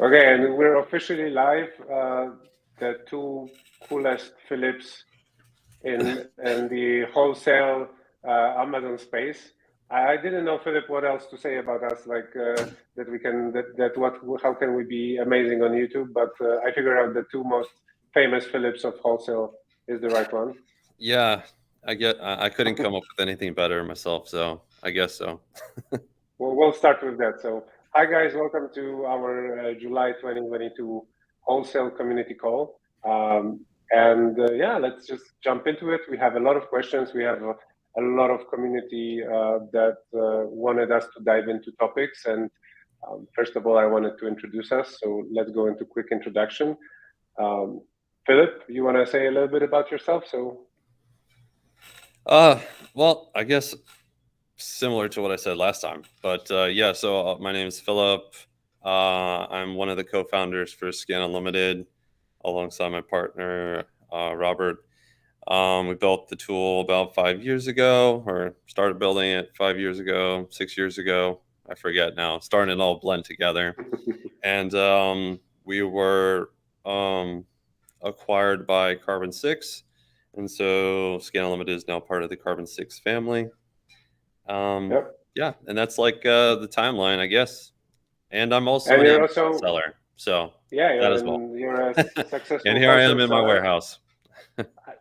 Okay, and we're officially live. The two coolest Philips in the wholesale Amazon space. I didn't know, Philip, what else to say about us, like that we can how can we be amazing on YouTube? But I figured out the two most famous Philips of wholesale is the right one. Yeah, I couldn't come up with anything better myself, so I guess so. Well, we'll start with that. So, hi guys, welcome to our July 2022 Wholesale Community Call. Yeah, let's just jump into it. We have a lot of questions. We have a lot of community that wanted us to dive into topics. And first of all, I wanted to introduce us. So let's go into quick introduction. Philip, you want to say a little bit about yourself? Well, I guess similar to what I said last time, but yeah. So my name is Philip. I'm one of the co-founders for Scan Unlimited, alongside my partner Robert. We built the tool about 5 years ago, or started building it 5 years ago, 6 years ago. I forget now. Starting it all blend together, and we were acquired by Carbon 6, and so Scan Unlimited is now part of the Carbon 6 family. Yep. Yeah, and that's like the timeline, I guess. And I'm also And an you're Amazon also seller, so yeah, that as well. you're a successful And here I am wholesale in my seller. warehouse.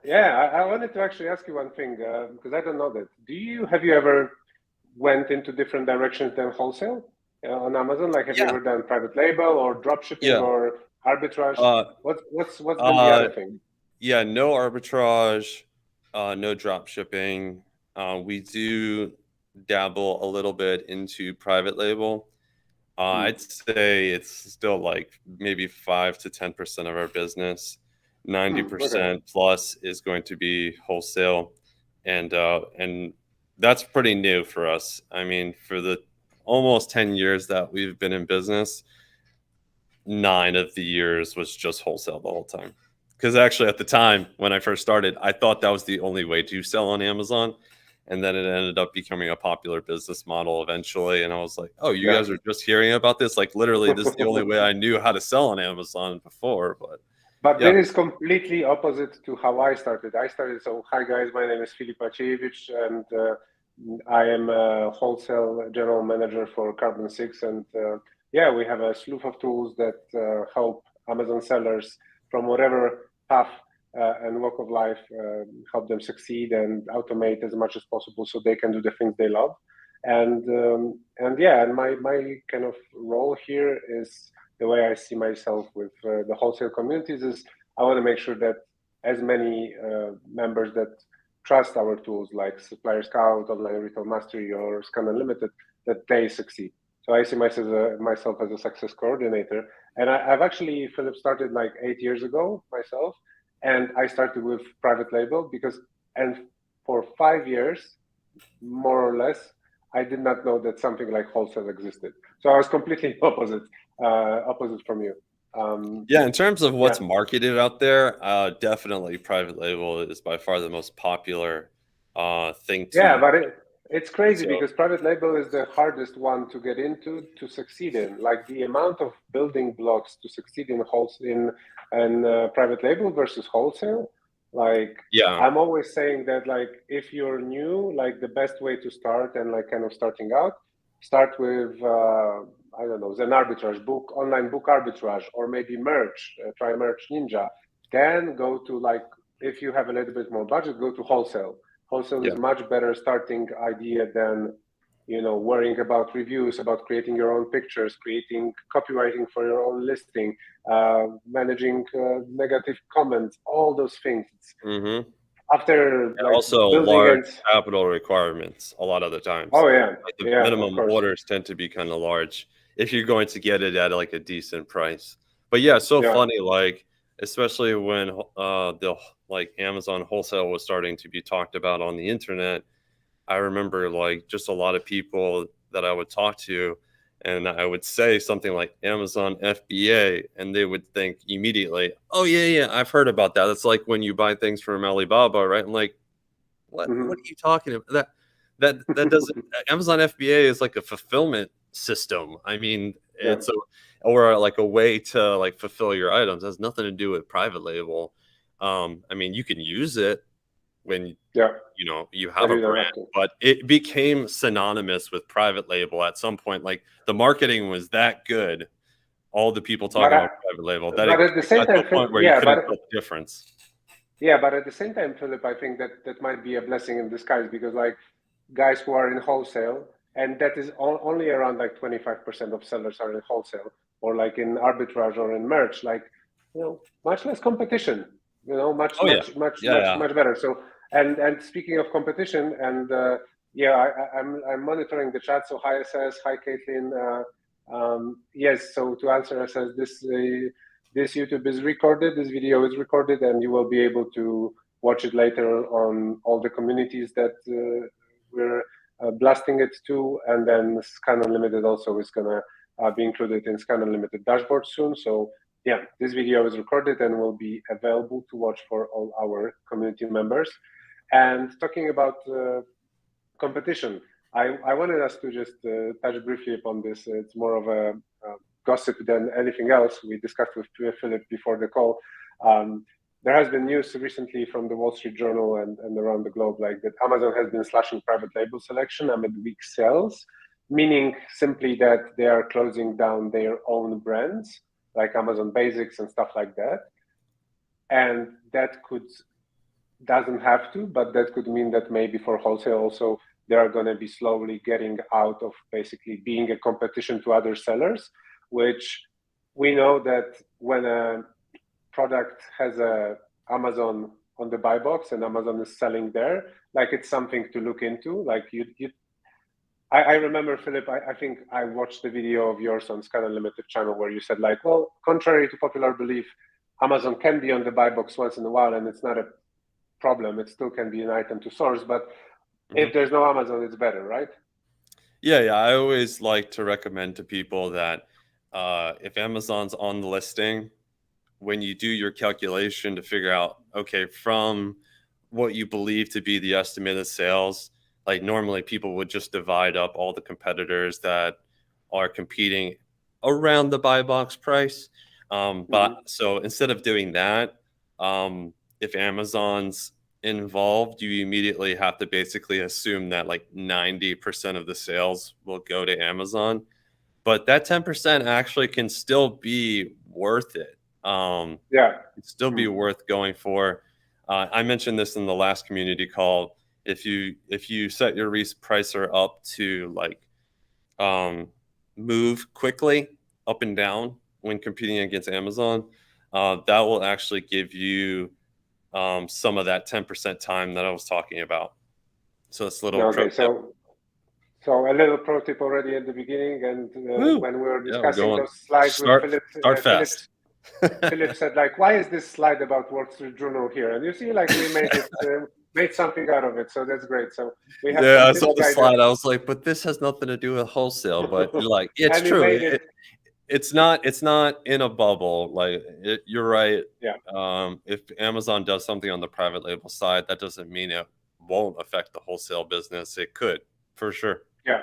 Yeah, I wanted to actually ask you one thing because I don't know that. Have you ever went into different directions than wholesale on Amazon? Like, have you Yeah, ever done private label or drop shipping yeah. or arbitrage? What's been the other thing? Yeah, no arbitrage, no drop shipping. We do dabble a little bit into private label. I'd say it's still like maybe 5 to 10% of our business. 90% plus is going to be wholesale, and that's pretty new for us. I mean, for the almost 10 years that we've been in business, 9 of the years was just wholesale the whole time. Because actually, at the time when I first started, I thought that was the only way to sell on Amazon. And then it ended up becoming a popular business model eventually. And I was like, oh, you guys are just hearing about this? Like, literally, this is the only way I knew how to sell on Amazon before. But yeah. this is completely opposite to how I started. So hi guys, my name is Filip Maciejewicz, and I am a wholesale general manager for Carbon 6. And yeah, we have a slew of tools that help Amazon sellers from whatever path and walk of life, help them succeed and automate as much as possible so they can do the things they love. And yeah, and my kind of role here is the way I see myself with the wholesale communities is I want to make sure that as many members that trust our tools like Supplier Scout, Online Retail Mastery, or Scan Unlimited, that they succeed. So I see myself as a success coordinator. And I've actually, Philip, started like 8 years ago myself. And I started with private label and for 5 years, more or less, I did not know that something like wholesale existed. So I was completely opposite from you. Yeah, in terms of what's marketed out there, definitely private label is by far the most popular thing to. Yeah, but it's crazy because private label is the hardest one to get into to succeed in. Like the amount of building blocks to succeed in private label versus wholesale. Like, yeah, I'm always saying that, like, if you're new, like the best way to start and like kind of starting out, start with I don't know, Zen arbitrage book, online book arbitrage, or maybe merch, try merch ninja. Then go to, like, if you have a little bit more budget, go to wholesale. Wholesale is much better starting idea than, you know, worrying about reviews, about creating your own pictures, creating copywriting for your own listing, managing negative comments, all those things. Mm-hmm. After, and like, also large capital requirements a lot of the times. Oh yeah, like the minimum orders tend to be kind of large if you're going to get it at like a decent price. But yeah, funny, like especially when the like Amazon wholesale was starting to be talked about on the internet. I remember like just a lot of people that I would talk to, and I would say something like Amazon FBA, and they would think immediately, oh yeah, I've heard about that. That's like when you buy things from Alibaba, right? I'm like, what are you talking about? That doesn't Amazon FBA is like a fulfillment system. I mean, or like a way to like fulfill your items. It has nothing to do with private label. I mean, you can use it when you have a brand, but it became synonymous with private label at some point. Like the marketing was that good, all the people talking about private label, that but at the same time, point where you couldn't tell the difference. Yeah, but at the same time, Philip, I think that might be a blessing in disguise, because like guys who are in wholesale, and that is only around like 25% of sellers are in wholesale, or like in arbitrage or in merch, like, much less competition, much better. So, and speaking of competition, and I'm monitoring the chat. So hi SS, hi Caitlin. Yes, so to answer SS, this YouTube is recorded, this video is recorded, and you will be able to watch it later on all the communities that we're blasting it to. And then Scan Unlimited also is going to be included in Scan Unlimited dashboard soon. So yeah, this video is recorded and will be available to watch for all our community members. And talking about competition, I wanted us to just touch briefly upon this. It's more of a gossip than anything else. We discussed with Philip before the call. There has been news recently from the Wall Street Journal and around the globe, like that Amazon has been slashing private label selection amid weak sales, meaning simply that they are closing down their own brands, like Amazon Basics and stuff like that. And that doesn't have to, but that could mean that maybe for wholesale also, they are going to be slowly getting out of basically being a competition to other sellers, which we know that when a product has a Amazon on the buy box and Amazon is selling there, like it's something to look into. Like I remember, Philip, I think I watched the video of yours on Scan Unlimited channel where you said like, well, contrary to popular belief, Amazon can be on the buy box once in a while and it's not a problem. It still can be an item to source, but if there's no Amazon, it's better, right? Yeah. I always like to recommend to people that if Amazon's on the listing, when you do your calculation to figure out, okay, from what you believe to be the estimated sales, like normally people would just divide up all the competitors that are competing around the buy box price. But so instead of doing that, if Amazon's involved, you immediately have to basically assume that like 90% of the sales will go to Amazon. But that 10% actually can still be worth it. It'd still be worth going for. I mentioned this in the last community call. If you set your repricer up to like move quickly up and down when competing against Amazon, that will actually give you some of that 10% time that I was talking about. So it's a little pro tip. So a little pro tip already at the beginning, and when we were discussing those slides with Philip, Philip said like, why is this slide about Wall Street Journal here? And you see, like we made it, made something out of it. So that's great. So we have. Yeah, I saw the slide. I was like, but this has nothing to do with wholesale. But like, it's true. It's not in a bubble. Like you're right. Yeah. If Amazon does something on the private label side, that doesn't mean it won't affect the wholesale business. It could, for sure. Yeah.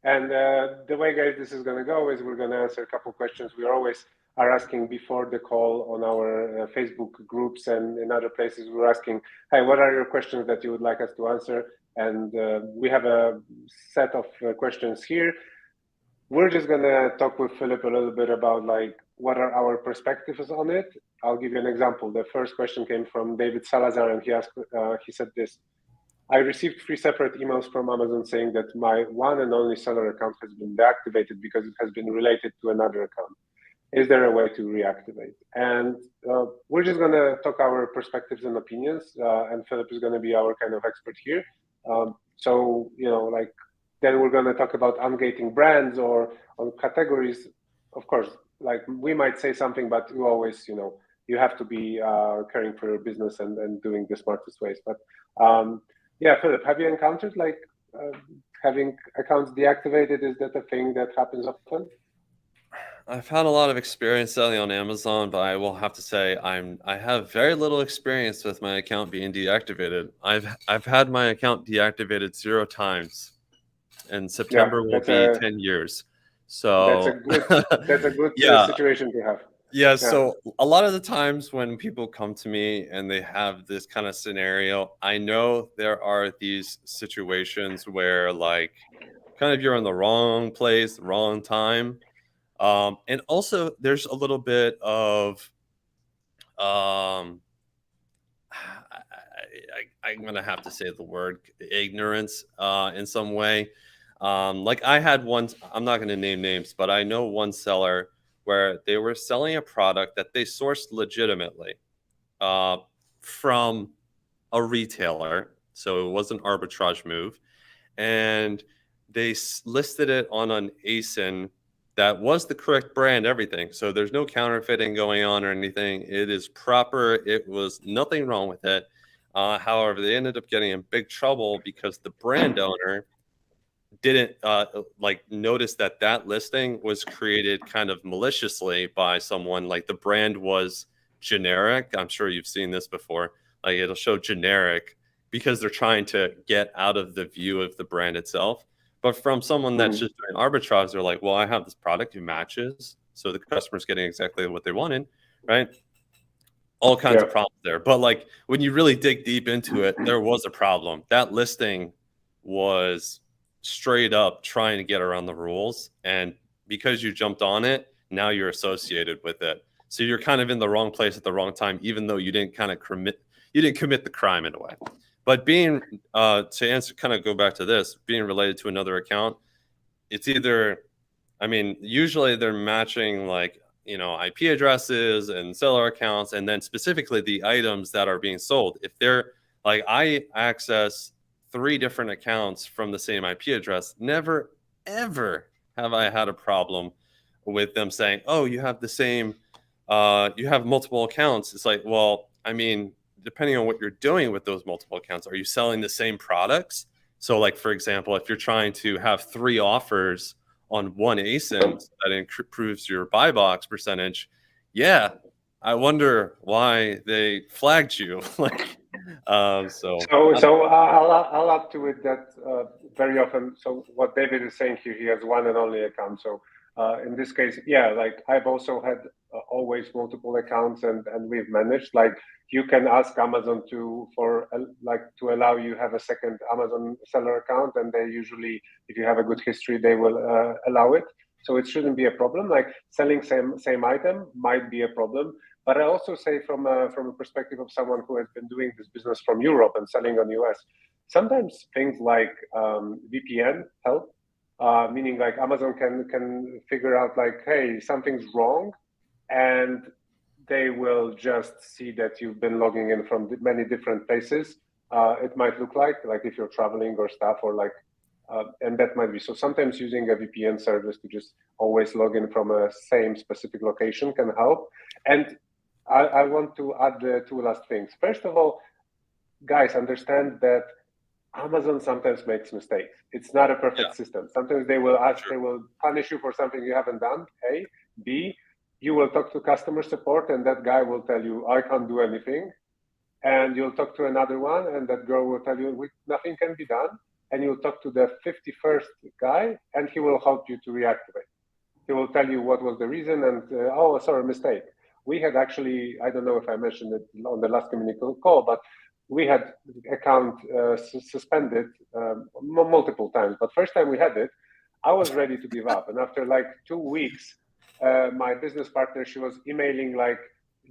And the way, guys, this is going to go is we're going to answer a couple questions. We always are asking before the call on our Facebook groups and in other places. We're asking, hey, what are your questions that you would like us to answer? And we have a set of questions here. We're just going to talk with Philip a little bit about like what are our perspectives on it. I'll give you an example. The first question came from David Salazar, and he said this: I received 3 separate emails from Amazon saying that my one and only seller account has been deactivated because it has been related to another account. Is there a way to reactivate? And we're just going to talk our perspectives and opinions, and Philip is going to be our kind of expert here. So, like, then we're going to talk about ungating brands or on categories. Of course, like we might say something, but you always, you have to be caring for your business and doing the smartest ways. But yeah, Philip, have you encountered like having accounts deactivated? Is that a thing that happens often? I've had a lot of experience selling on Amazon, but I will have to say I have very little experience with my account being deactivated. I've had my account deactivated 0 times, and September will be 10 years. So that's a good yeah. situation to have. Yeah, so a lot of the times when people come to me and they have this kind of scenario, I know there are these situations where like kind of you're in the wrong place, wrong time. And also there's a little bit of um I'm gonna have to say the word ignorance in some way. Like I had one, I'm not gonna name names, but I know one seller where they were selling a product that they sourced legitimately uh, from a retailer, so it was an arbitrage move, and they listed it on an ASIN that was the correct brand, everything. So there's no counterfeiting going on or anything. It is proper. It was nothing wrong with it. However, they ended up getting in big trouble because the brand owner didn't like notice that that listing was created kind of maliciously by someone. Like the brand was generic. I'm sure you've seen this before. Like it'll show generic because they're trying to get out of the view of the brand itself. But from someone that's just doing arbitrage, they're like, well, I have this product, it matches, so the customer's getting exactly what they wanted, right? All kinds of problems there. But like when you really dig deep into it, there was a problem. That listing was straight up trying to get around the rules. And because you jumped on it, now you're associated with it. So you're kind of in the wrong place at the wrong time, even though you didn't commit the crime in a way. But being to answer, kind of go back to this, being related to another account, it's either, I mean, usually they're matching like, you know, IP addresses and seller accounts, and then specifically the items that are being sold. If they're like, I access 3 different accounts from the same IP address, never, ever have I had a problem with them saying, oh, you have the same, you have multiple accounts. It's like, well, I mean, depending on what you're doing with those multiple accounts, are you selling the same products? So like, for example, if you're trying to have 3 offers on one ASIN that improves your buy box percentage, yeah, I wonder why they flagged you. Like, so I'll add to it that very often. So what David is saying here, he has one and only account. So in this case, yeah, like I've also had always multiple accounts, and we've managed. Like you can ask Amazon to allow you have a second Amazon seller account, and they usually, if you have a good history, they will allow it. So it shouldn't be a problem. Like selling same item might be a problem, but I also say from a perspective of someone who has been doing this business from Europe and selling on US, sometimes things like VPN help. Meaning like Amazon can figure out like, hey, something's wrong, and they will just see that you've been logging in from many different places. It might look like if you're traveling or stuff, or like, and that might be. So sometimes using a VPN service to just always log in from a same specific location can help. And I want to add the 2 last things. First of all, guys, understand that Amazon sometimes makes mistakes. It's not a perfect system. Sometimes they will they will punish you for something you haven't done, A. B, you will talk to customer support and that guy will tell you, I can't do anything. And you'll talk to another one and that girl will tell you, nothing can be done. And you'll talk to the 51st guy and he will help you to reactivate. He will tell you what was the reason and, oh, sorry, mistake. We had actually, I don't know if I mentioned it on the last community call, but we had account suspended multiple times. But first time we had it, I was ready to give up. And after like 2 weeks, my business partner, she was emailing like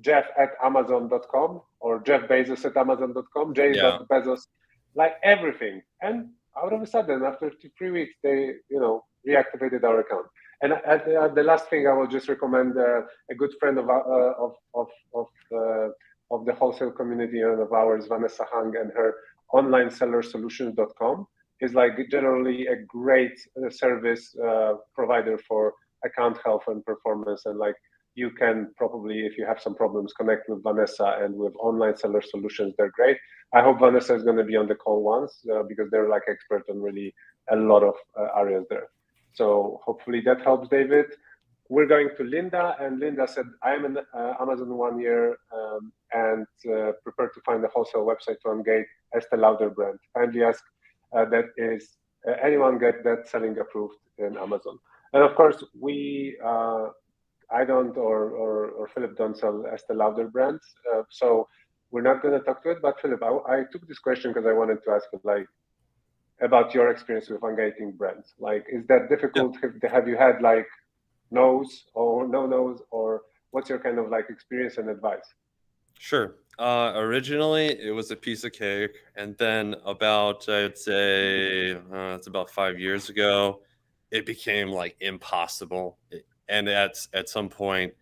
jeff@amazon.com or Jeff Bezos at amazon.com, Bezos, like everything. And out of a sudden, after 3 weeks, they, reactivated our account. And the last thing I will just recommend, a good friend of the wholesale community and of ours, Vanessa Hung, and her onlinesellersolutions.com is like generally a great service provider for account health and performance. And like you can probably, if you have some problems, connect with Vanessa and with Online Seller Solutions. They're great. I hope Vanessa is going to be on the call once because they're like expert on really a lot of areas there. So hopefully that helps, David. We're going to Linda, and Linda said, I am in Amazon 1 year and prepared to find a wholesale website to ungate Estee Lauder brand. Kindly ask, that is anyone get that selling approved in Amazon. And of course, I don't, or Philip don't sell Estee Lauder brands, so we're not going to talk to it. But Philip, I took this question because I wanted to ask you, like, about your experience with ungating brands. Like, is that difficult? Have you had like no's or no-nos, or what's your kind of like experience and advice? Sure. Originally, it was a piece of cake, and then about, I'd say, it's about 5 years ago, it became like impossible. And at some point,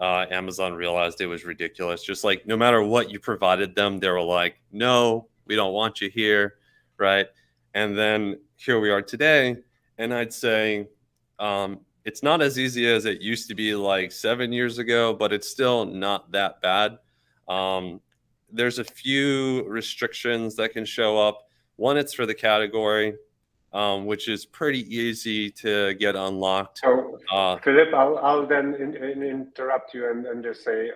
Amazon realized it was ridiculous. Just like no matter what you provided them, they were like, "No, we don't want you here," right? And then here we are today, and I'd say it's not as easy as it used to be like 7 years ago, but it's still not that bad. Um, there's a few restrictions that can show up. One, it's for the category, which is pretty easy to get unlocked. So, Philip, I'll then interrupt you and just say,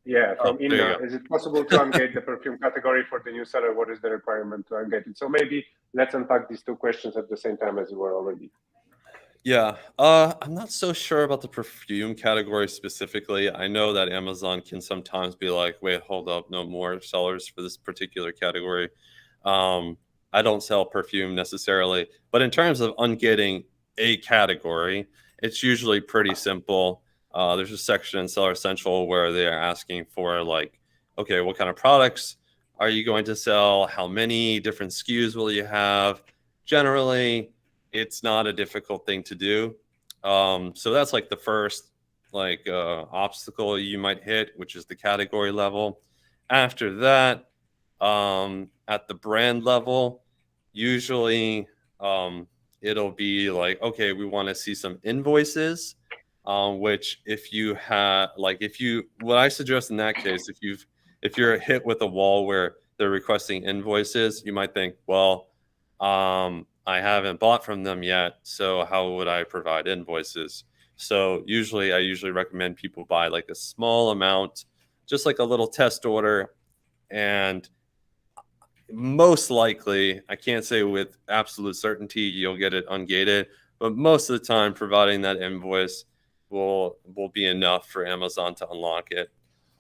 yeah, from There you Inna, go. is it possible to ungate the perfume category for the new seller? What is the requirement to ungate it? So maybe let's unpack these two questions at the same time as you were already. Yeah, I'm not so sure about the perfume category specifically. I know that Amazon can sometimes be like, wait, hold up, no more sellers for this particular category. Um, I don't sell perfume necessarily, but in terms of ungetting a category, it's usually pretty simple. There's a section in Seller Central where they're asking for like, okay, what kind of products are you going to sell? How many different SKUs will you have? Generally, it's not a difficult thing to do. So that's like the first like obstacle you might hit, which is the category level. After that, at the brand level, usually it'll be like, okay, we want to see some invoices. Which if you have like what I suggest in that case, if you're hit with a wall where they're requesting invoices, you might think, well, I haven't bought from them yet, so how would I provide invoices? So I usually recommend people buy like a small amount, just like a little test order, and most likely, I can't say with absolute certainty you'll get it ungated, but most of the time, providing that invoice will be enough for Amazon to unlock it.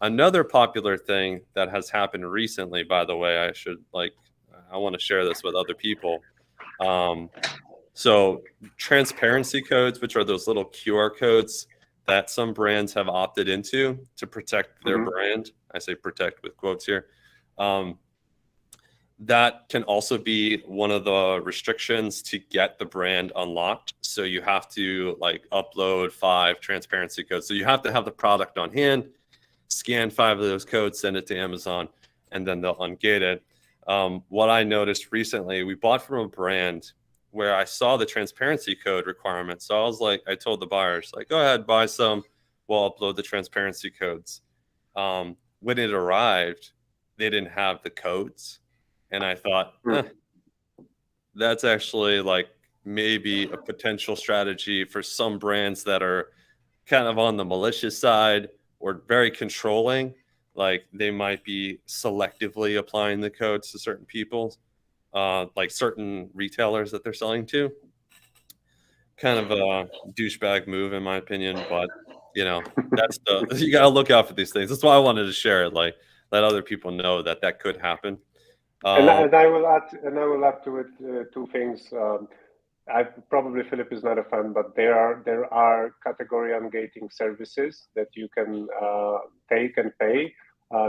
Another popular thing that has happened recently, by the way, I want to share this with other people. So transparency codes, which are those little QR codes that some brands have opted into to protect their brand. I say protect with quotes here. That can also be one of the restrictions to get the brand unlocked. So you have to like upload 5 transparency codes. So you have to have the product on hand, scan 5 of those codes, send it to Amazon, and then they'll ungate it. What I noticed recently, we bought from a brand where I saw the transparency code requirement. So I told the buyers, like, go ahead, buy some. We'll upload the transparency codes. When it arrived, they didn't have the codes. And I thought, that's actually like maybe a potential strategy for some brands that are kind of on the malicious side or very controlling. Like they might be selectively applying the codes to certain people, like certain retailers that they're selling to. Kind of a douchebag move, in my opinion, but you got to look out for these things. That's why I wanted to share it, like let other people know that could happen. And I will add to it 2 things. I probably Philip is not a fan, but there are category ungating services that you can take and pay.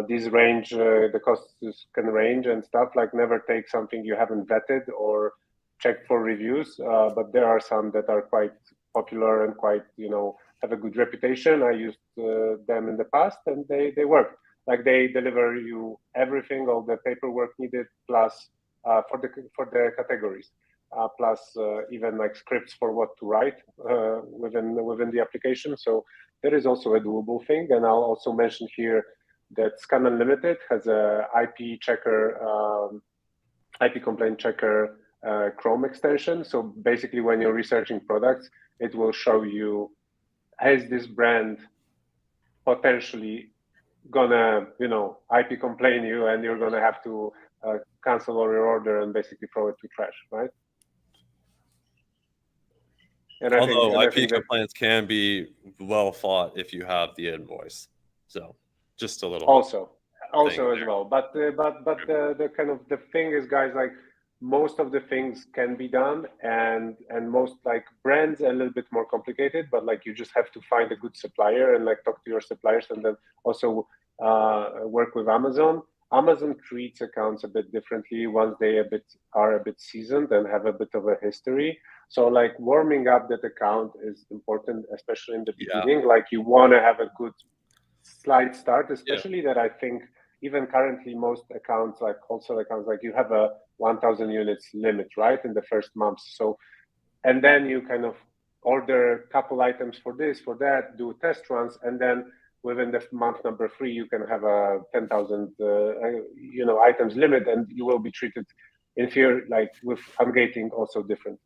These range, the costs can range and stuff. Like never take something you haven't vetted or checked for reviews. But there are some that are quite popular and quite have a good reputation. I used them in the past, and they work. Like they deliver you everything, all the paperwork needed, plus for the categories. Plus even like scripts for what to write within the application. So there is also a doable thing. And I'll also mention here that Scan Unlimited has a IP checker, IP complaint checker Chrome extension. So basically, when you're researching products, it will show you, has this brand potentially gonna IP complain you, and you're gonna have to cancel all your order and basically throw it to trash, right? And Although I IP think that complaints can be well fought if you have the invoice. So just a little also thing as well. But the kind of the thing is, guys, like most of the things can be done, and most like brands are a little bit more complicated, but like you just have to find a good supplier and like talk to your suppliers, and then also work with Amazon. Amazon treats accounts a bit differently once they are a bit seasoned and have a bit of a history. So like warming up that account is important, especially in the Yeah. beginning. Like you want to have a good slight start, Yeah. especially that I think even currently most accounts, like wholesale accounts, like you have a 1,000 units limit, right, in the first month. So, and then you kind of order a couple items for this, for that, do test runs, and then within the month number 3, you can have a 10,000, items limit, and you will be treated in fear, like with ungating also different.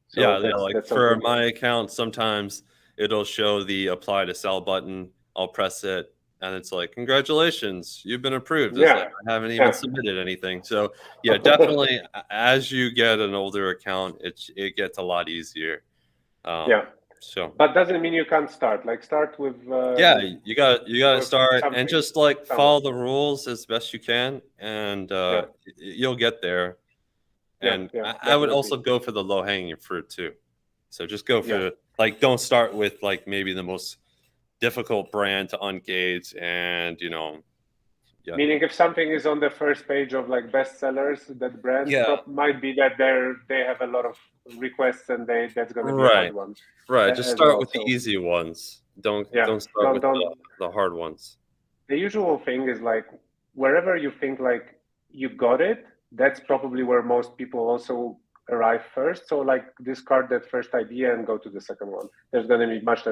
So Yeah, like that's for something. my account, sometimes it'll show the apply to sell button. I'll press it, and it's like, congratulations, you've been approved. It's Yeah. like I haven't even submitted anything. So yeah, definitely, as you get an older account, it gets a lot easier. Yeah. So, but doesn't mean you can't start. Like start with yeah, you got to start and just like follow the rules as best you can, and you'll get there. And I would also go for the low hanging fruit too. So just go for like, don't start with like maybe the most difficult brand to ungate, and Meaning, if something is on the first page of like bestsellers, that brand might be that they have a lot of requests, and that's going to be a hard one. Right. Just start with the easy ones. Don't start with the hard ones. The usual thing is like wherever you think like you got it, that's probably where most people also arrive first. So like discard that first idea and go to the second one. There's going to be much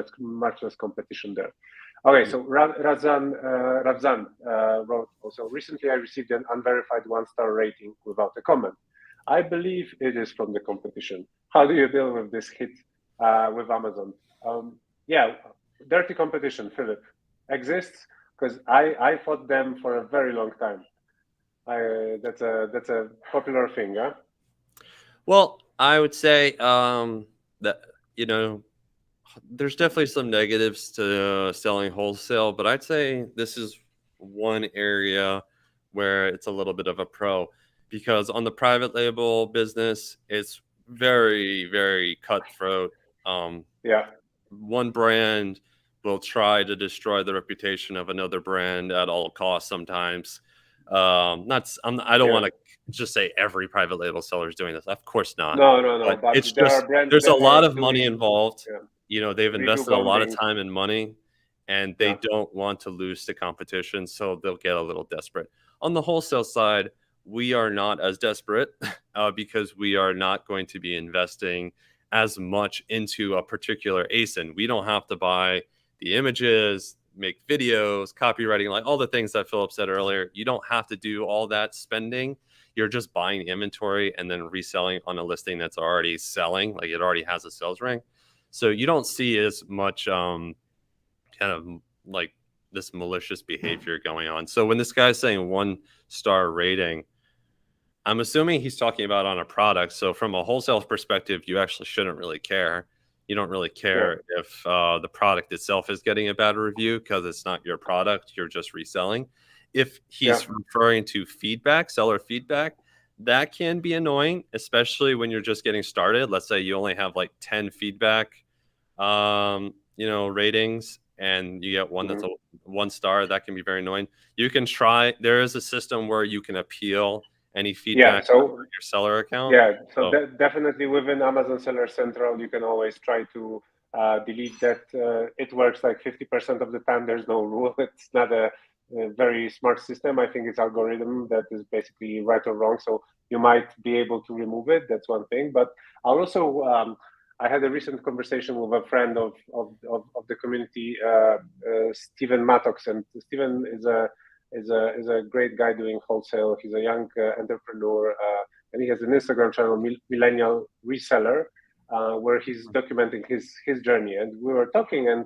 less competition there. Okay, so Ravzan wrote also, recently I received an unverified 1-star rating without a comment. I believe it is from the competition. How do you deal with this hit with Amazon? Dirty competition, Philip, exists because I fought them for a very long time. That's a popular thing, yeah? Well, I would say that, there's definitely some negatives to selling wholesale, but I'd say this is one area where it's a little bit of a pro, because on the private label business, it's very, very cutthroat. One brand will try to destroy the reputation of another brand at all costs sometimes. I don't want to just say every private label seller is doing this. Of course not. No. But it's just there's a lot of money involved. They've invested a lot of time and money, and they don't want to lose to competition, so they'll get a little desperate. On the wholesale side, we are not as desperate because we are not going to be investing as much into a particular ASIN. We don't have to buy the images, make videos, copywriting, like all the things that Philip said earlier. You don't have to do all that spending. You're just buying the inventory and then reselling on a listing that's already selling, like it already has a sales rank. So you don't see as much kind of like this malicious behavior going on. So when this guy's saying 1-star rating, I'm assuming he's talking about on a product. So from a wholesale perspective, you actually shouldn't really care. You don't really care if the product itself is getting a bad review because it's not your product. You're just reselling. If he's referring to feedback, seller feedback, that can be annoying, especially when you're just getting started. Let's say you only have like 10 feedback, ratings, and you get one that's a 1-star. That can be very annoying. You can try. There is a system where you can appeal any feedback on your seller account. Definitely within Amazon Seller Central, you can always try to delete that. It works like 50% of the time. There's no rule. It's not a very smart system. I think it's algorithm that is basically right or wrong. So you might be able to remove it. That's one thing. But I'll also, I had a recent conversation with a friend of the community, Steven Mattox, and Steven is a great guy doing wholesale. He's a young entrepreneur, and he has an Instagram channel, Millennial Reseller, where he's documenting his journey. And we were talking, and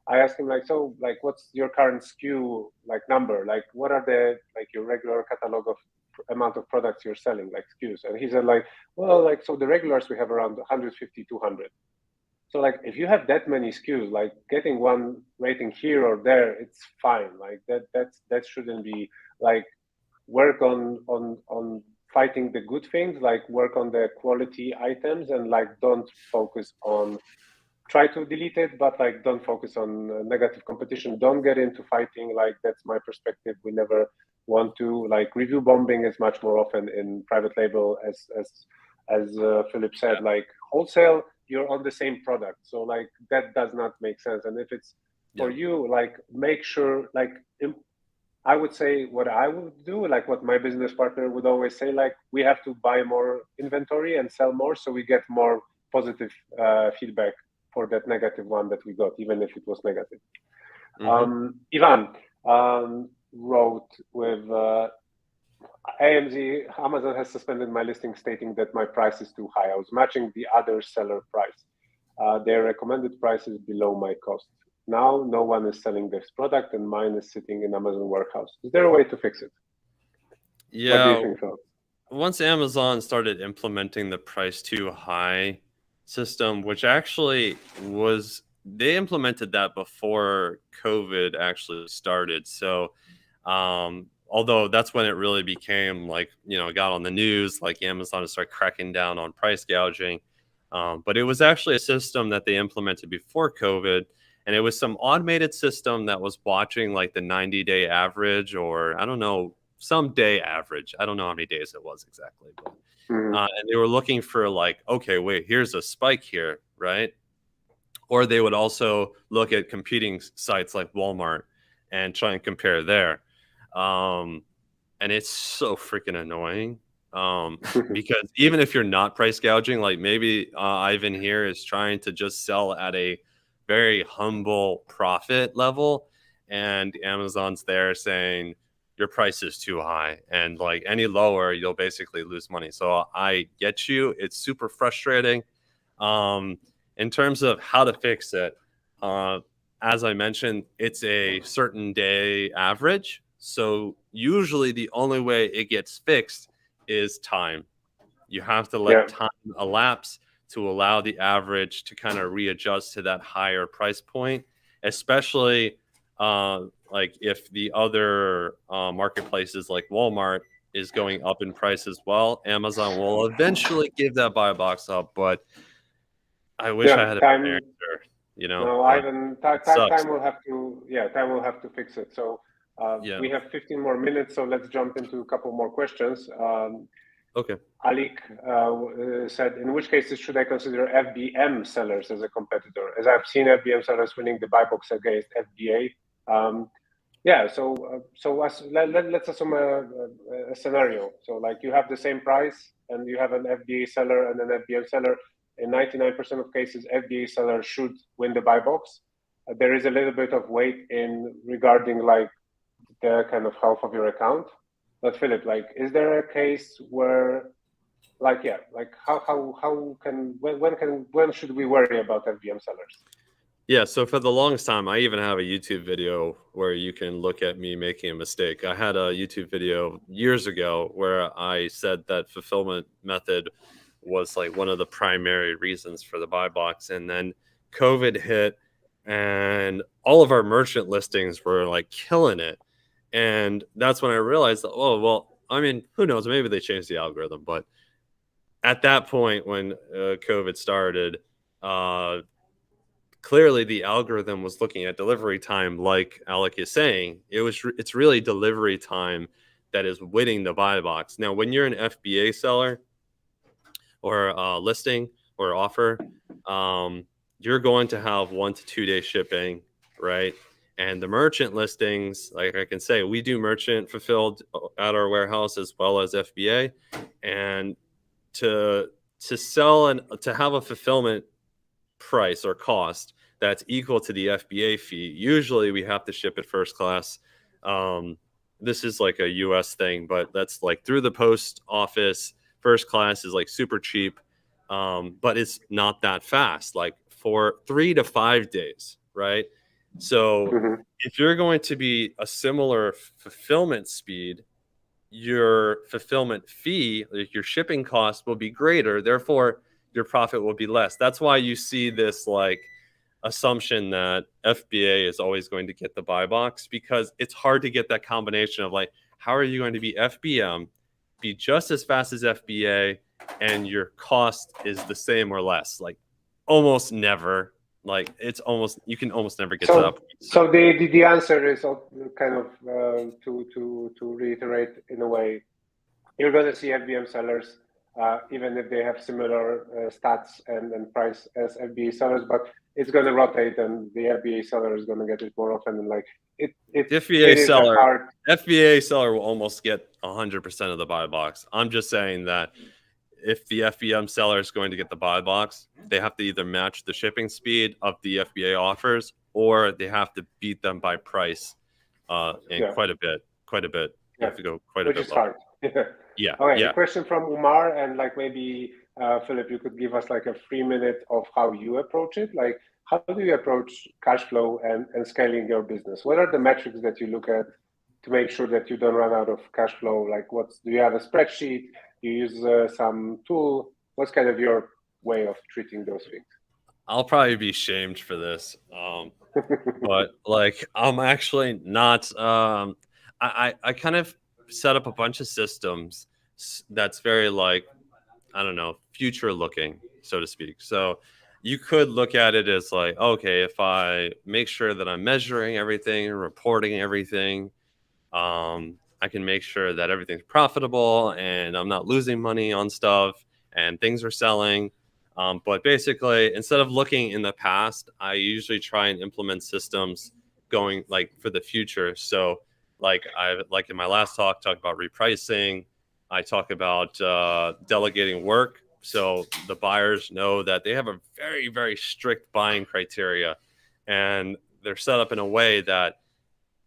I asked him so what's your current SKU number? What are your regular catalog of amount of products you're selling, SKUs? And he said so the regulars we have around 150, 200. So like if you have that many SKUs, like getting one rating here or there, it's fine. Like that shouldn't be like work on fighting the good things, like work on the quality items, and like don't focus on try to delete it, but like don't focus on negative competition. Don't get into fighting. Like that's my perspective. We never want to like review bombing is much more often in private label as Philip said. Like wholesale, you're on the same product, so like that does not make sense. And if it's for you, like make sure like I would say what I would do, like what my business partner would always say, like we have to buy more inventory and sell more, so we get more positive feedback for that negative one that we got, even if it was negative. Ivan wrote with AMZ, Amazon has suspended my listing stating that my price is too high. I was matching the other seller price. Their recommended price is below my cost. Now no one is selling this product and mine is sitting in Amazon warehouse. Is there a way to fix it? Yeah. What do you think, Phil? Once Amazon started implementing the price too high system, which actually was, they implemented that before COVID actually started. So, although that's when it really became like, it got on the news, like Amazon to start cracking down on price gouging. But it was actually a system that they implemented before COVID. And it was some automated system that was watching like the 90-day average, or I don't know, some day average. I don't know how many days it was exactly, but and they were looking for like, okay, wait, here's a spike here, right? Or they would also look at competing sites like Walmart and try and compare there. And it's so freaking annoying because even if you're not price gouging, like maybe Ivan here is trying to just sell at a very humble profit level, and Amazon's there saying your price is too high, and like any lower you'll basically lose money. So I get you, it's super frustrating. In terms of how to fix it, as I mentioned, it's a certain day average, so usually the only way it gets fixed is time. You have to let time elapse to allow the average to kind of readjust to that higher price point, especially like if the other marketplaces like Walmart is going up in price as well. Amazon will eventually give that buy box up, but I wish I had a better answer, No, Ivan, time will have to fix it. So we have 15 more minutes, so let's jump into a couple more questions. Okay. Alik said, in which cases should I consider FBM sellers as a competitor? As I've seen FBM sellers winning the buy box against FBA. Let's assume a scenario. So like you have the same price and you have an FBA seller and an FBM seller. In 99% of cases, FBA seller should win the buy box. There is a little bit of weight in regarding like the kind of health of your account. But Philip, like, is there a case where, like, when should we worry about FBM sellers? Yeah, so for the longest time, I even have a YouTube video where you can look at me making a mistake. I had a YouTube video years ago where I said that fulfillment method was like one of the primary reasons for the buy box. And then COVID hit and all of our merchant listings were like killing it. And that's when I realized that, oh, well, I mean, who knows? Maybe they changed the algorithm. But at that point, when COVID started, clearly the algorithm was looking at delivery time, like Alec is saying. It's really delivery time that is winning the buy box. Now, when you're an FBA seller or listing or offer, you're going to have 1 to 2 day shipping, right? And the merchant listings, like I can say, we do merchant fulfilled at our warehouse as well as FBA. And to sell and to have a fulfillment price or cost that's equal to the FBA fee, usually we have to ship it first class. This is like a US thing, but that's like through the post office. First class is like super cheap, but it's not that fast, like for 3 to 5 days, right? So if you're going to be a similar fulfillment speed, your fulfillment fee, like your shipping cost, will be greater. Therefore, your profit will be less. That's why you see this like assumption that FBA is always going to get the buy box, because it's hard to get that combination of like, how are you going to be FBM, be just as fast as FBA, and your cost is the same or less? Like almost never. Like it's almost, you can almost never get to that point. So the answer is kind of to reiterate in a way, you're going to see FBM sellers even if they have similar stats and price as FBA sellers, but it's going to rotate, and the FBA seller is going to get it more often. And like the FBA seller will almost get 100% of the buy box. I'm just saying that if the FBM seller is going to get the buy box, they have to either match the shipping speed of the FBA offers, or they have to beat them by price quite a bit. You have to go quite a bit lower. Which is hard. Yeah. Okay. A question from Umar, and like maybe Philip, you could give us like a 3-minute of how you approach it. Like, how do you approach cash flow and scaling your business? What are the metrics that you look at to make sure that you don't run out of cash flow? Like, do you have a spreadsheet? You use some tool? What's kind of your way of treating those things? I'll probably be shamed for this, but like I'm actually not. I kind of set up a bunch of systems that's very like, I don't know, future looking, so to speak. So you could look at it as like, okay, if I make sure that I'm measuring everything and reporting everything, I can make sure that everything's profitable and I'm not losing money on stuff and things are selling. But basically, instead of looking in the past, I usually try and implement systems going like for the future. So like in my last talk about repricing, I talk about delegating work. So the buyers know that they have a very, very strict buying criteria, and they're set up in a way that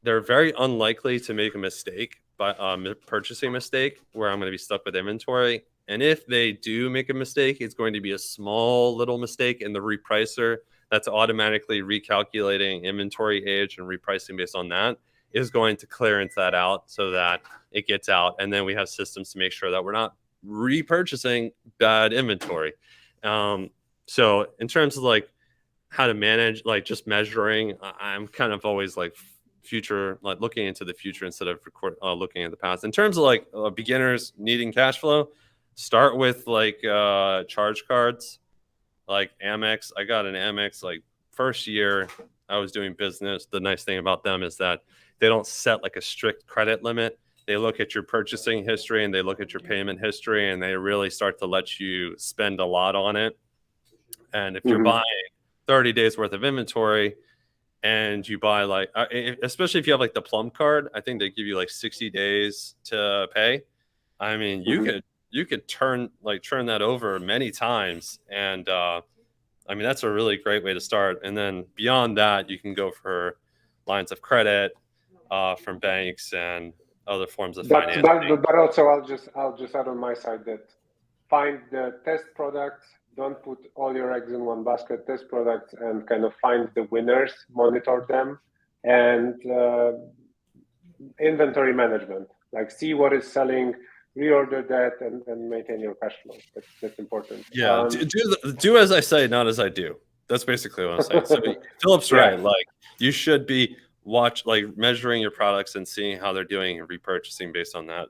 they're very unlikely to make a mistake, but purchasing mistake where I'm going to be stuck with inventory. And if they do make a mistake, it's going to be a small little mistake in the repricer that's automatically recalculating inventory age and repricing based on that is going to clearance that out so that it gets out. And then we have systems to make sure that we're not repurchasing bad inventory. So in terms of like how to manage, like just measuring, I'm kind of always like future, like looking into the future instead of looking at the past. In terms of like beginners needing cash flow, start with like charge cards, like Amex. I got an Amex like first year I was doing business. The nice thing about them is that they don't set like a strict credit limit. They look at your purchasing history and they look at your payment history, and they really start to let you spend a lot on it. And if you're buying 30 days worth of inventory and you buy like, especially if you have like the Plum card, I think they give you like 60 days to pay. I mean, you could turn that over many times. And I mean, that's a really great way to start. And then beyond that, you can go for lines of credit from banks and other forms of financing. But also, I'll just add on my side that find the test products. Don't put all your eggs in one basket. Test products and kind of find the winners, monitor them, and inventory management. Like see what is selling, reorder that, and maintain your cash flow. That's important. Yeah, do as I say, not as I do. That's basically what I'm saying. So Philip's right. Like you should be measuring your products and seeing how they're doing and repurchasing based on that.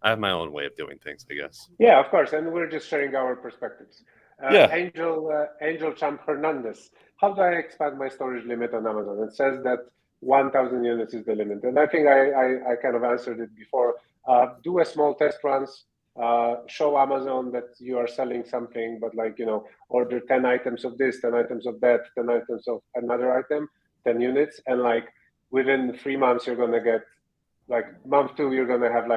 I have my own way of doing things, I guess. Yeah, of course, and we're just sharing our perspectives. Angel Champ Hernandez, how do I expand my storage limit on Amazon? It says that 1,000 units is the limit, and I think I kind of answered it before. Do a small test runs. Show Amazon that you are selling something, but order 10 items of this, 10 items of that, 10 items of another item, 10 units, and within 3 months you're gonna get month 2 you're gonna have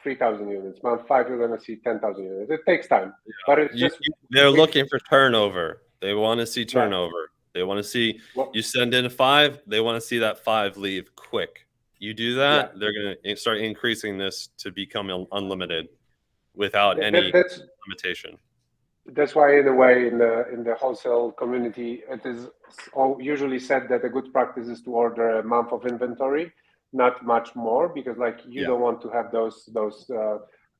3,000 units. Month 5 you're gonna see 10,000 units. It takes time, but it's they're looking for turnover. They want to see turnover. They want to see you send in a 5. They want to see that 5 leave quick. You do that, they're gonna start increasing this to become unlimited without any limitation. That's why, in a way, in the wholesale community, it is usually said that a good practice is to order a month of inventory, not much more, because you don't want to have those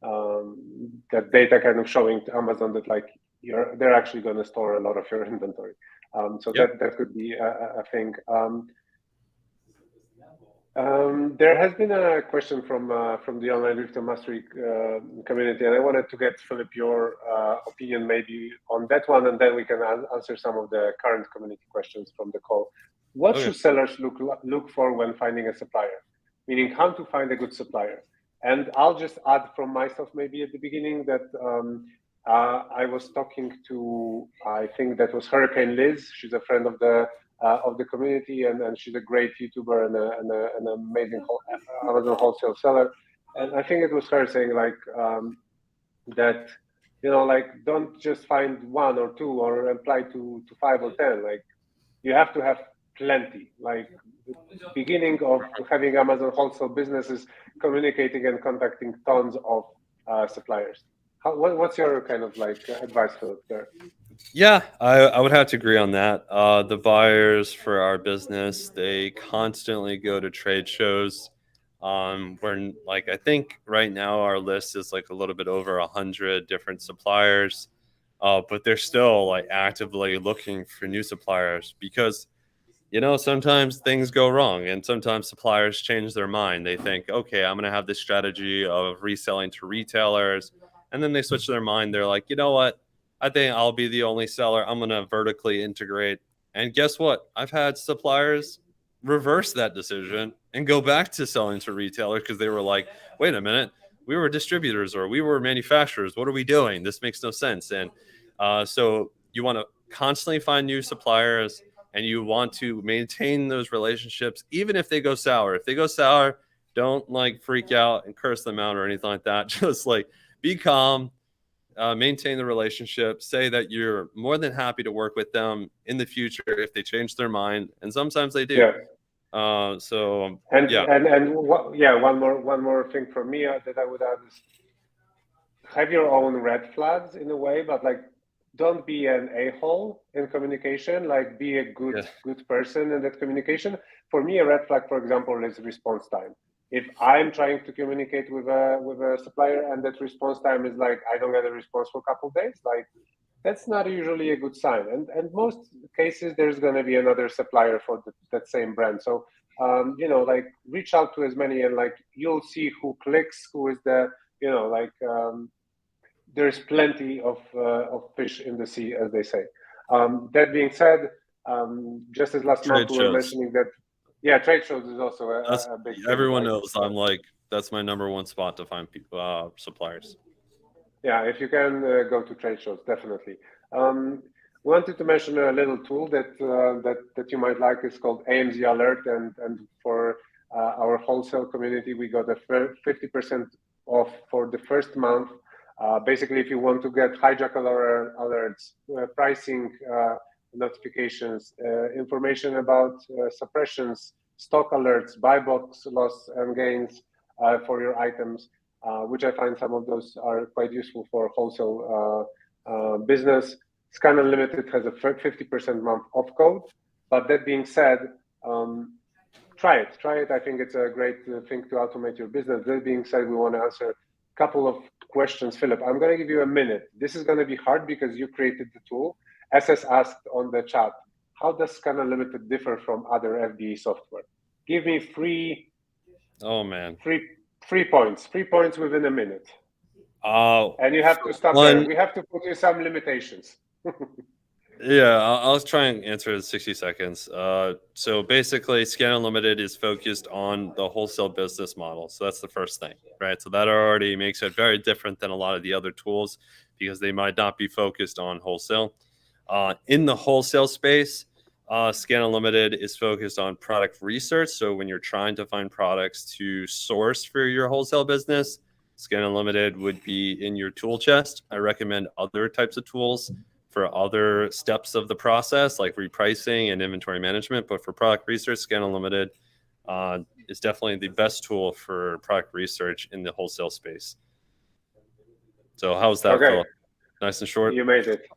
that data kind of showing to Amazon that like they're actually going to store a lot of your inventory. So Yep. that could be a thing. There has been a question from the online retail mastery community, and I wanted to get, Philip, your opinion maybe on that one, and then we can answer some of the current community questions from the call. What should sellers look for when finding a supplier? Meaning, how to find a good supplier? And I'll just add from myself maybe at the beginning that I was talking to, I think that was Hurricane Liz. She's a friend of the community, and she's a great YouTuber and an amazing Amazon wholesale seller. And I think it was her saying like that, like don't just find one or two or apply to 5 or 10. Like you have to have plenty. Like the beginning of having Amazon wholesale business is communicating and contacting tons of suppliers. What's your kind of like advice, Philip, there? Yeah, I would have to agree on that. The buyers for our business, they constantly go to trade shows. Where like I think right now our list is like a little bit over 100 different suppliers, but they're still like actively looking for new suppliers because sometimes things go wrong and sometimes suppliers change their mind. They think, okay, I'm going to have this strategy of reselling to retailers. And then they switch their mind. They're like, you know what? I think I'll be the only seller. I'm going to vertically integrate. And guess what? I've had suppliers reverse that decision and go back to selling to retailers because they were like, wait a minute, we were distributors or we were manufacturers. What are we doing? This makes no sense. And so you want to constantly find new suppliers and you want to maintain those relationships, even if they go sour. If they go sour, don't like freak out and curse them out or anything like that. Just like be calm, maintain the relationship, say that you're more than happy to work with them in the future if they change their mind. And sometimes they do. Yeah. One more thing from me that I would add is have your own red flags in a way, but like don't be an a-hole in communication. Like be a good person in that communication. For me, a red flag, for example, is response time. If I'm trying to communicate with a supplier and that response time is like I don't get a response for a couple of days, like that's not usually a good sign. And most cases there's going to be another supplier for that same brand. So like reach out to as many and like you'll see who clicks, who is the there's plenty of fish in the sea, as they say. That being said, just as last month we were mentioning that, trade shows is also a big thing. Everyone knows I'm like, that's my number one spot to find people, suppliers. Yeah, if you can go to trade shows, definitely. Wanted to mention a little tool that you might like. It's called AMZ Alert, and for our wholesale community, we got a 50% off for the first month. Basically, if you want to get hijack alerts, pricing notifications, information about suppressions, stock alerts, buy box loss and gains for your items, which I find some of those are quite useful for wholesale business. Scan Unlimited has a 50% month off code. But that being said, try it. I think it's a great thing to automate your business. That being said, we want to answer a couple of questions. Philip, I'm going to give you a minute. This is going to be hard because you created the tool. SS asked on the chat, how does Scan Unlimited differ from other FBA software? Give me three points. 3 points within a minute. And you have to stop there. We have to put in some limitations. Yeah, I'll try and answer in 60 seconds. So basically, Scan Unlimited is focused on the wholesale business model. So that's the first thing, right? So that already makes it very different than a lot of the other tools because they might not be focused on wholesale. In the wholesale space, Scan Unlimited is focused on product research. So when you're trying to find products to source for your wholesale business, Scan Unlimited would be in your tool chest. I recommend other types of tools for other steps of the process, like repricing and inventory management. But for product research, Scan Unlimited is definitely the best tool for product research in the wholesale space. So how's that, Phil? Nice and short? You made it.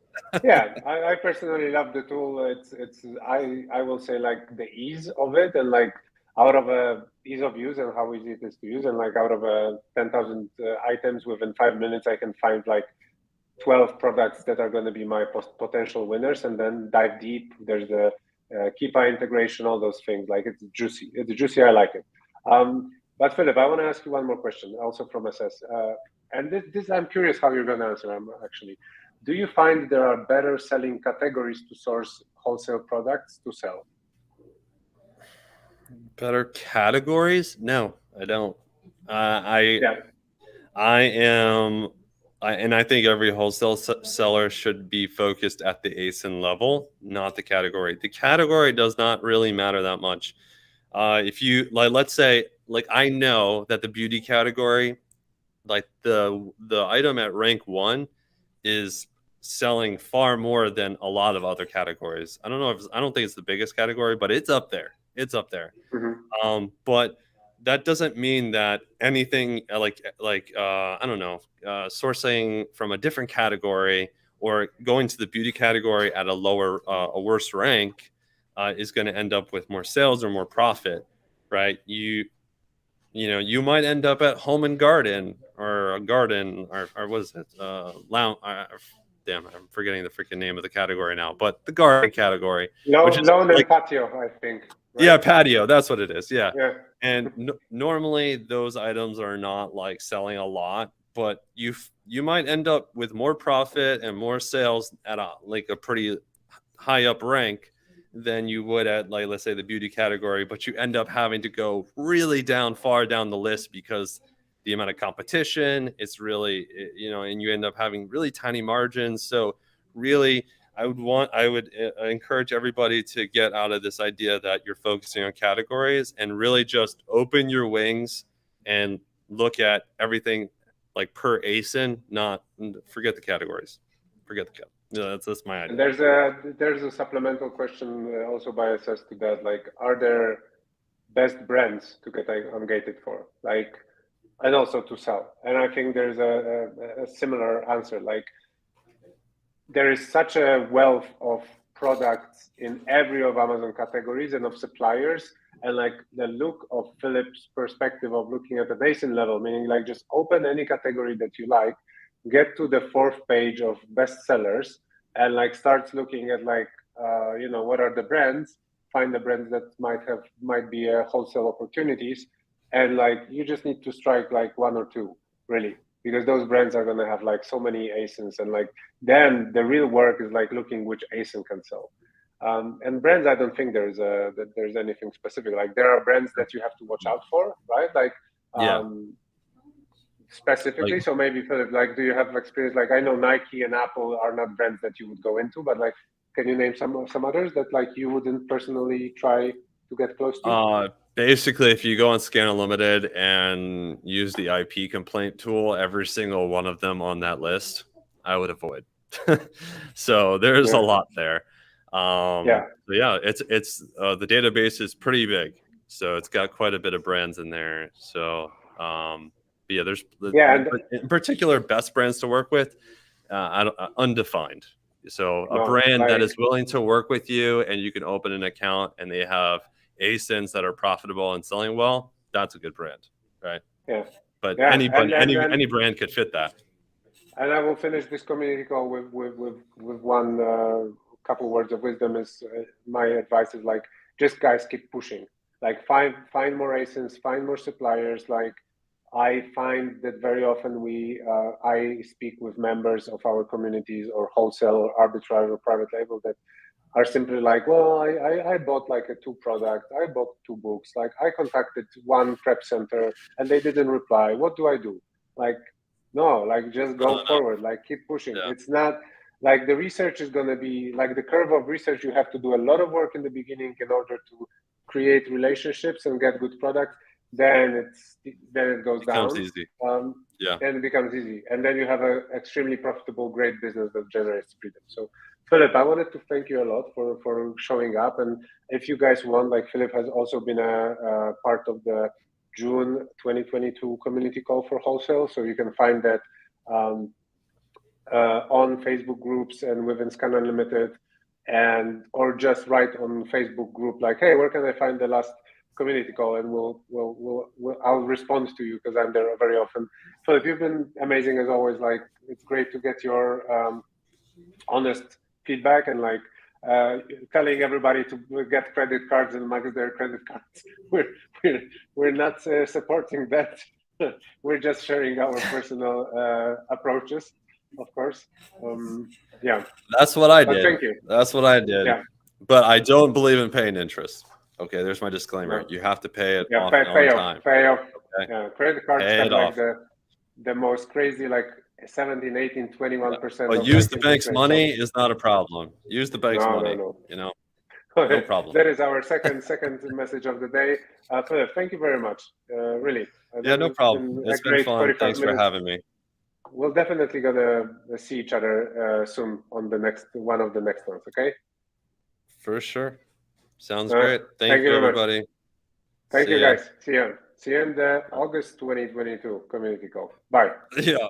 Yeah, I personally love the tool. It's I will say like the ease of it and like out of ease of use and how easy it is to use, and like out of 10,000 items, within 5 minutes I can find like 12 products that are going to be my potential winners, and then dive deep. There's the Keepa integration, all those things. Like it's juicy. It's juicy. I like it. But Philip, I want to ask you one more question, also from SS. And this I'm curious how you're going to answer. Actually, do you find there are better selling categories to source wholesale products to sell? Better categories? No, I don't. Yeah. And I think every wholesale seller should be focused at the ASIN level, not the category. The category does not really matter that much. If you like, let's say, like I know that the beauty category, like the item at rank 1, is selling far more than a lot of other categories. I don't think it's the biggest category, but it's up there. It's up there. Mm-hmm. But that doesn't mean that anything like I don't know, sourcing from a different category or going to the beauty category at a worse rank is going to end up with more sales or more profit, right? You might end up at Home and Garden or a garden or what is it? Lounge. Damn, I'm forgetting the freaking name of the category now. But the garden category, which is Lawn like and patio, I think. Right? Yeah, patio. That's what it is. Yeah. Yeah. And normally those items are not like selling a lot, but you might end up with more profit and more sales at a pretty high up rank than you would at, like, let's say the beauty category, but you end up having to go really far down the list because the amount of competition, it's really, and you end up having really tiny margins. So really, I would encourage everybody to get out of this idea that you're focusing on categories and really just open your wings and look at everything like per ASIN, not forget the categories. That's my idea. And there's a supplemental question also by SS to that. Like, are there best brands to get ungated for? Like, and also to sell. And I think there's a similar answer. Like, there is such a wealth of products in every of Amazon categories and of suppliers. And like the look of Philip's perspective of looking at the basin level, meaning like just open any category that you like, get to the 4th page of bestsellers, and like start looking at like what are the brands, find the brands that might be wholesale opportunities, and like you just need to strike like 1 or 2 really, because those brands are going to have like so many ASINs, and like then the real work is like looking which ASIN can sell. And brands, I don't think there's anything specific. Like there are brands that you have to watch out for, right? Like specifically. So maybe Philip, like, do you have experience? Like I know Nike and Apple are not brands that you would go into, but like, can you name some others that like you wouldn't personally try to get close to? Basically, if you go on Scan Unlimited and use the IP complaint tool, every single one of them on that list, I would avoid. So there's a lot there. So yeah, it's the database is pretty big, so it's got quite a bit of brands in there. So yeah, there's in particular best brands to work with, undefined. So a brand that is willing to work with you and you can open an account and they have ASINs that are profitable and selling well, that's a good brand, right? Yeah. But any brand could fit that. And I will finish this community call with one couple words of wisdom. Is my advice is like, just guys keep pushing. Like find more ASINs, find more suppliers. Like I find that very often I speak with members of our communities or wholesale or arbitrage or private label that are simply like, well, I bought like a 2 product, I bought 2 books, like I contacted 1 prep center and they didn't reply. What do I do? Like, no, like just go forward, like keep pushing. Yeah. It's not like the research is going to be like the curve of research. You have to do a lot of work in the beginning in order to create relationships and get good products. Then it goes down. Easy. Then it becomes easy. And then you have an extremely profitable, great business that generates freedom. So Philip, I wanted to thank you a lot for showing up. And if you guys want, like Philip has also been a part of the June 2022 community call for wholesale. So you can find that on Facebook groups and within Scan Unlimited, or just write on Facebook group like, hey, where can I find the last community call, and I'll respond to you because I'm there very often. Philip, you've been amazing as always. Like, it's great to get your honest feedback and like telling everybody to get credit cards and max their credit cards. We're not supporting that. We're just sharing our personal approaches, of course. Yeah. That's what I did. Thank you. That's what I did. Yeah. But I don't believe in paying interest. Okay, there's my disclaimer. No. You have to pay it off pay on off, time. Pay off. Okay? Yeah, credit cards Pay have it like off. the most crazy, like 17, 18, 21%. But use the bank's money is not a problem. Use the bank's money. No. You know, no problem. That is our second message of the day. Philip, thank you very much. Really. Yeah, no problem. It's been fun. Thanks for having me. We'll definitely gonna see each other soon on the next one of the next ones. Okay. For sure. Sounds great. Thank you, everybody. Thank you, guys. See you. See you in the August 2022 community call. Bye. Yeah.